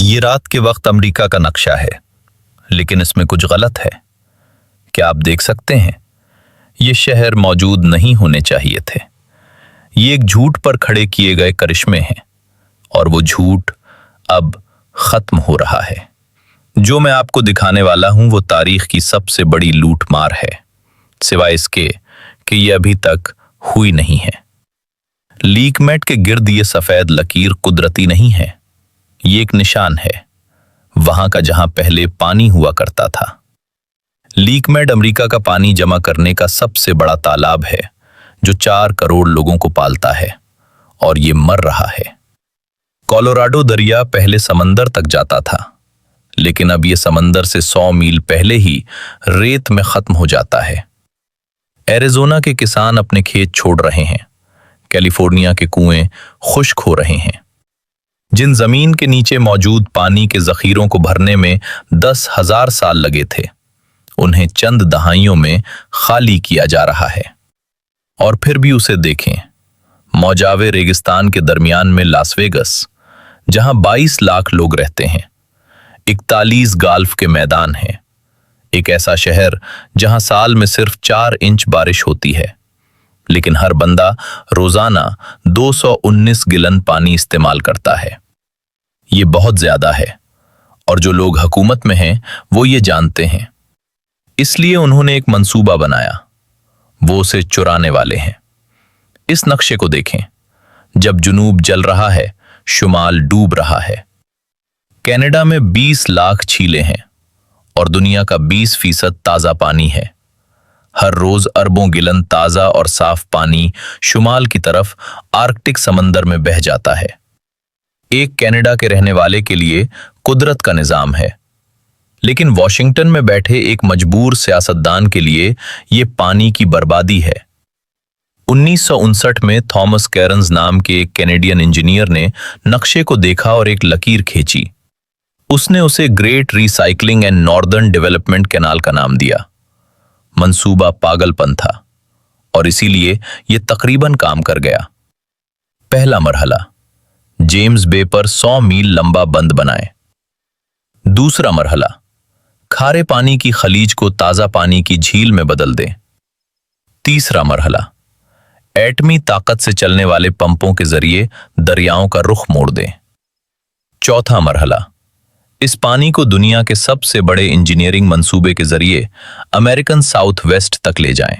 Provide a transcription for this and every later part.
ये रात के वक्त अमेरिका का नक्शा है, लेकिन इसमें कुछ गलत है। क्या आप देख सकते हैं? ये शहर मौजूद नहीं होने चाहिए थे। ये एक झूठ पर खड़े किए गए करिश्मे हैं, और वो झूठ अब खत्म हो रहा है। जो मैं आपको दिखाने वाला हूं वो तारीख की सबसे बड़ी लूटमार है, सिवाय इसके कि ये अभी तक हुई नहीं है। लीकमेट के गिर्द ये सफेद लकीर कुदरती नहीं है, ये एक निशान है, वहां का जहां पहले पानी हुआ करता था। लीकमेट अमेरिका का पानी जमा करने का सबसे बड़ा तालाब है, जो 4 करोड़ लोगों को पालता है, और ये मर रहा है। कोलोराडो दरिया पहले समंदर तक जाता था, लेकिन अब ये समंदर से 100 मील पहले ही रेत में खत्म हो जाता है। एरिज़ोना के किसान अपने खेत छोड़ रहे हैं, कैलिफोर्निया के कुएं खुश्क हो रहे हैं। जिन जमीन के नीचे मौजूद पानी के जखीरों को भरने में 10,000 साल लगे थे, उन्हें चंद दहाइयों में खाली किया जा रहा है। और फिर भी उसे देखें, मौजावे रेगिस्तान के दरमियान में लास वेगस, जहां 22 लाख लोग रहते हैं, 41 गाल्फ के मैदान हैं, एक ऐसा शहर जहां साल में सिर्फ 4 इंच बारिश होती है, लेकिन हर बंदा रोजाना 219 गिलन पानी इस्तेमाल करता है। ये बहुत ज्यादा है, और जो लोग हुकूमत में हैं वो ये जानते हैं, इसलिए उन्होंने एक मंसूबा बनाया। वो उसे चुराने वाले हैं। इस नक्शे को देखें। जब जुनूब जल रहा है, शुमाल डूब रहा है। कनाडा में 20 लाख झीलें हैं, और दुनिया का 20% ताजा पानी है। हर रोज अरबों गिलन ताजा और साफ पानी शुमाल की तरफ आर्कटिक समंदर में बह जाता है। एक कनाडा के रहने वाले के लिए कुदरत का निजाम है, लेकिन वॉशिंगटन में बैठे एक मजबूर सियासतदान के लिए यह पानी की बर्बादी है। 1959 में थॉमस कैरन्स नाम के एक कैनेडियन इंजीनियर ने नक्शे को देखा और एक लकीर खींची। उसने उसे great recycling and northern development canal का नाम दिया। मंसूबा पागलपन था, और इसीलिए यह तकरीबन काम कर गया। पहला मरहला, जेम्स बे पर 100 मील लंबा बंद बनाए। दूसरा मरहला, खारे पानी की खलीज को ताजा पानी की झील में बदल दें। तीसरा मरहला, एटमी ताकत से चलने वाले पंपों के जरिए दरियाओं का रुख मोड़ दें। चौथा मरहला, इस पानी को दुनिया के सबसे बड़े इंजीनियरिंग मंसूबे के जरिए अमेरिकन साउथ वेस्ट तक ले जाएं।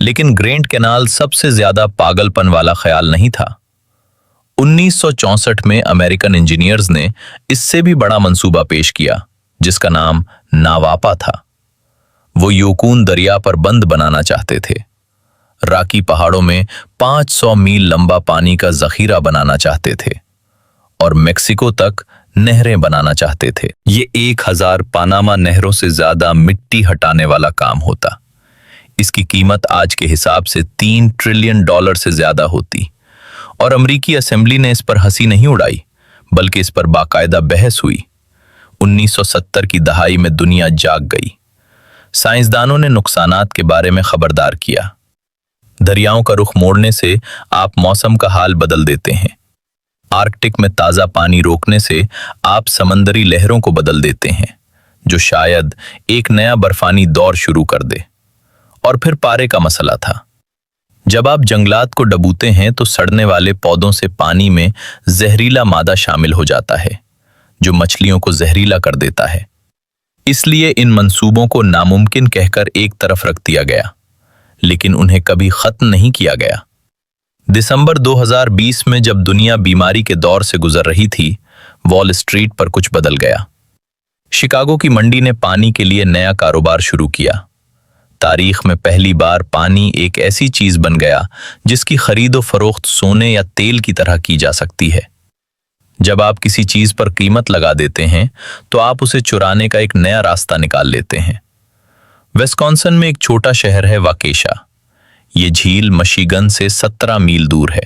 लेकिन ग्रैंड कैनाल सबसे ज्यादा पागलपन वाला ख्याल नहीं था। 1964 में अमेरिकन इंजीनियर्स ने इससे भी बड़ा मंसूबा पेश किया, जिसका नाम नावापा था। वो योकून दरिया पर बंद बनाना चाहते थे। राकी पहाड़ों में 500 मील लंबा पानी का जखीरा बनाना चाहते थे, और मेक्सिको तक नहरें बनाना चाहते थे। ये 1000 पानामा नहरों से ज्यादा मिट्टी हटाने वाला काम होता। इसकी कीमत आज के हिसाब से $3 ट्रिलियन से ज्यादा होती, और अमेरिकी असेंबली ने इस पर हंसी नहीं उड़ाई, बल्कि इस पर बाकायदा बहस हुई। 1970 की दहाई में दुनिया जाग गई। साइंसदानों ने नुकसानात के बारे में खबरदार किया। दरियाओं का रुख मोड़ने से आप मौसम का हाल बदल देते हैं। आर्कटिक में ताजा पानी रोकने से आप समंदरी लहरों को बदल देते हैं, जो शायद एक नया बर्फानी दौर शुरू कर दे। और फिर पारे का मसला था। जब आप जंगलात को डबूते हैं तो सड़ने वाले पौधों से पानी में जहरीला मादा शामिल हो जाता है, जो मछलियों को जहरीला कर देता है। इसलिए इन मंसूबों को नामुमकिन कहकर एक तरफ रख दिया गया, लेकिन उन्हें कभी खत्म नहीं किया गया। दिसंबर 2020 में जब दुनिया बीमारी के दौर से गुजर रही थी, वॉल स्ट्रीट पर कुछ बदल गया। शिकागो की मंडी ने पानी के लिए नया कारोबार शुरू किया। तारीख में पहली बार पानी एक ऐसी चीज बन गया जिसकी खरीदो फरोख्त सोने या तेल की तरह की जा सकती है। जब आप किसी चीज पर कीमत लगा देते हैं, तो आप उसे चुराने का एक नया रास्ता निकाल लेते हैं। विस्कॉन्सिन में एक छोटा शहर है वाकेशा। ये झील मिशिगन से 17 मील दूर है,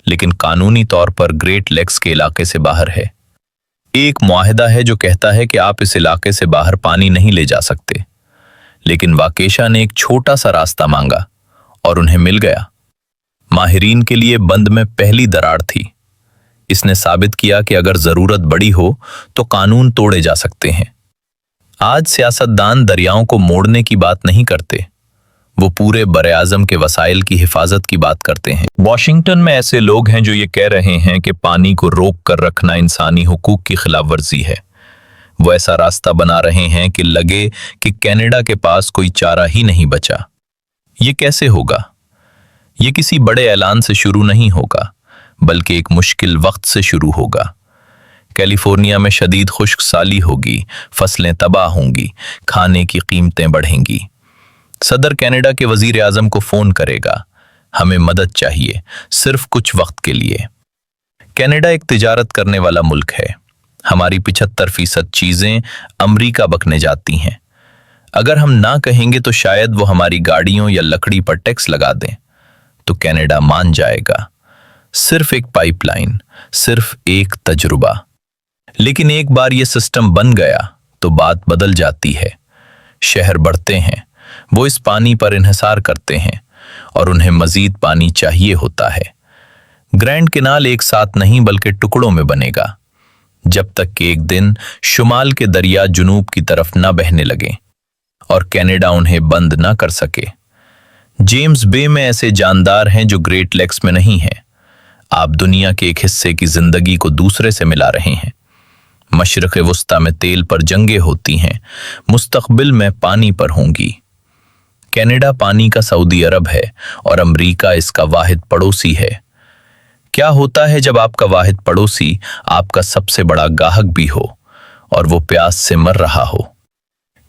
लेकिन कानूनी तौर पर ग्रेट लेक्स के इलाके से बाहर है। एक मुआहदा है जो कहता है कि आप इस इलाके से बाहर पानी नहीं ले जा सकते, लेकिन वाकेशा ने एक छोटा सा रास्ता मांगा और उन्हें मिल गया। माहिरीन के लिए बंद में पहली दरार थी। इसने साबित किया कि अगर जरूरत बड़ी हो तो कानून तोड़े जा सकते हैं। आज सियासतदान दरियाओं को मोड़ने की बात नहीं करते, वो पूरे बरे-आज़म के वसाइल की हिफाजत की बात करते हैं। वॉशिंगटन में ऐसे लोग हैं जो ये कह रहे हैं कि पानी को रोक कर रखना इंसानी हुकूक की खिलाफ वर्जी है। वो ऐसा रास्ता बना रहे हैं कि लगे कि कनाडा के पास कोई चारा ही नहीं बचा। ये कैसे होगा? ये किसी बड़े ऐलान से शुरू नहीं होगा, बल्कि एक मुश्किल वक्त से शुरू होगा। कैलिफोर्निया में शदीद खुश्क साली होगी, फसलें तबाह होंगी, खाने की कीमतें बढ़ेंगी। सदर कनाडा के वजीर आजम को फोन करेगा, हमें मदद चाहिए, सिर्फ कुछ वक्त के लिए। कनाडा एक तिजारत करने वाला मुल्क है। हमारी 75% चीजें अमरीका बकने जाती हैं। अगर हम ना कहेंगे तो शायद वो हमारी गाड़ियों या लकड़ी पर टैक्स लगा दें, तो कनाडा मान जाएगा। सिर्फ एक पाइपलाइन, सिर्फ एक तजुर्बा। लेकिन एक बार ये सिस्टम बन गया तो बात बदल जाती है। शहर बढ़ते हैं, वो इस पानी पर इन्हिसार करते हैं और उन्हें मजीद पानी चाहिए होता है। ग्रैंड कैनाल एक साथ नहीं बल्कि टुकड़ों में बनेगा, जब तक कि एक दिन शुमाल के दरिया जुनूब की तरफ न बहने लगे और कनाडा उन्हें बंद न कर सके। जेम्स बे में ऐसे जानदार हैं जो ग्रेट लेक्स में नहीं हैं। आप दुनिया के एक हिस्से की जिंदगी को दूसरे से मिला रहे हैं। मशरिक़ वस्ता में तेल पर जंगें होती हैं, मुस्तक़बिल में पानी पर होंगी। कनाडा पानी का सऊदी अरब है और अमरीका इसका वाहिद पड़ोसी है। क्या होता है जब आपका वाहिद पड़ोसी आपका सबसे बड़ा गाहक भी हो और वो प्यास से मर रहा हो?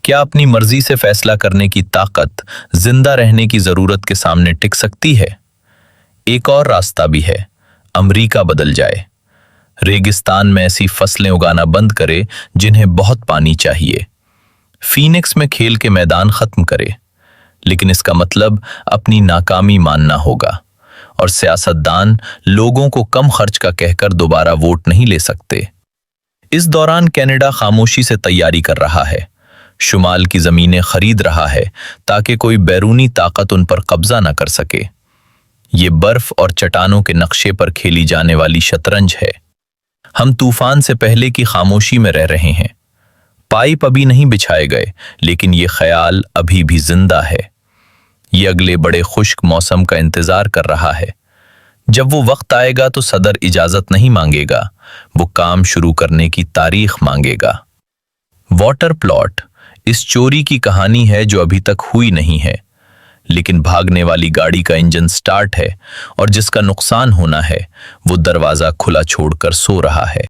क्या अपनी मर्जी से फैसला करने की ताकत जिंदा रहने की जरूरत के सामने टिक सकती है? एक और रास्ता भी है, अमरीका बदल जाए। रेगिस्तान में ऐसी फसलें उगाना बंद करे जिन्हें बहुत पानी चाहिए। फीनिक्स में खेल के मैदान खत्म करे। लेकिन इसका मतलब अपनी नाकामी मानना होगा, और सियासतदान लोगों को कम खर्च का कहकर दोबारा वोट नहीं ले सकते। इस दौरान कनाडा खामोशी से तैयारी कर रहा है, शुमाल की जमीनें खरीद रहा है ताकि कोई बैरूनी ताकत उन पर कब्जा न कर सके। ये बर्फ और चट्टानों के नक्शे पर खेली जाने वाली शतरंज है। हम तूफान से पहले की खामोशी में रह रहे हैं। पाइप अभी नहीं बिछाए गए, लेकिन ये ख्याल अभी भी जिंदा है। ये अगले बड़े खुश्क मौसम का इंतजार कर रहा है। जब वो वक्त आएगा तो सदर इजाजत नहीं मांगेगा, वो काम शुरू करने की तारीख मांगेगा। वाटर प्लॉट इस चोरी की कहानी है जो अभी तक हुई नहीं है, लेकिन भागने वाली गाड़ी का इंजन स्टार्ट है और जिसका नुकसान होना है वो दरवाजा खुला छोड़कर सो रहा है।